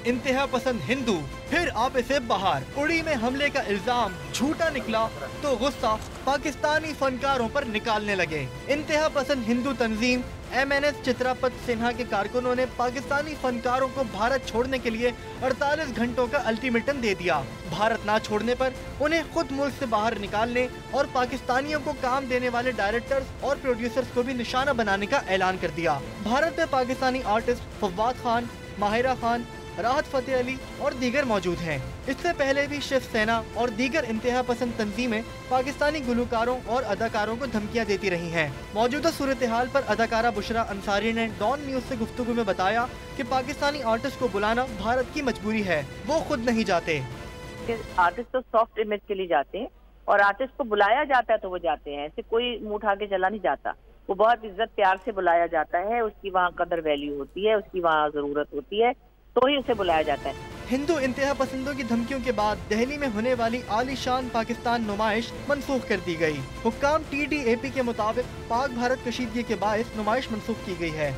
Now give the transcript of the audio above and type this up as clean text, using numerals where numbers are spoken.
इंतहा पसंद हिंदू, फिर आप इसे बाहर। उड़ी में हमले का इल्जाम झूठा निकला तो गुस्सा पाकिस्तानी फनकारों पर निकालने लगे। इंतहा पसंद हिंदू तंजीम MNS चित्रापत सिन्हा के कारकुनों ने पाकिस्तानी फनकारों को भारत छोड़ने के लिए 48 घंटों का अल्टीमेटम दे दिया। भारत ना छोड़ने पर उन्हें खुद मुल्क से बाहर निकालने और पाकिस्तानियों को काम देने वाले डायरेक्टर्स और प्रोड्यूसर्स को भी निशाना बनाने का ऐलान कर दिया। भारत में पाकिस्तानी आर्टिस्ट फवाद खान, माहिरा खान, राहत फतेह अली और दीगर मौजूद हैं। इससे पहले भी शिवसेना और दीगर इंतहा पसंद तंजीमें पाकिस्तानी गुलकारों और अदाकारों को धमकियां देती रही हैं। मौजूदा सूरत हाल पर अदाकारा बुशरा अंसारी ने डॉन न्यूज से गुफ्तगू में बताया कि पाकिस्तानी आर्टिस्ट को बुलाना भारत की मजबूरी है, वो खुद नहीं जाते। आर्टिस्ट तो सॉफ्ट इमेज के लिए जाते हैं और आर्टिस्ट को बुलाया जाता है तो वो जाते हैं, ऐसे कोई मुंह उठा के चला नहीं जाता। वो बहुत इज्जत प्यार से बुलाया जाता है, उसकी वहाँ कदर वैल्यू होती है, उसकी वहाँ जरूरत होती है, तो ही उसे बुलाया जाता है। हिंदू इंतहा पसंदों की धमकियों के बाद दिल्ली में होने वाली आलीशान पाकिस्तान नुमाइश मनसूख कर दी गई। हुक्काम TDAP के मुताबिक पाक भारत कशीदगी के बायस नुमाइश मनसूख की गई है।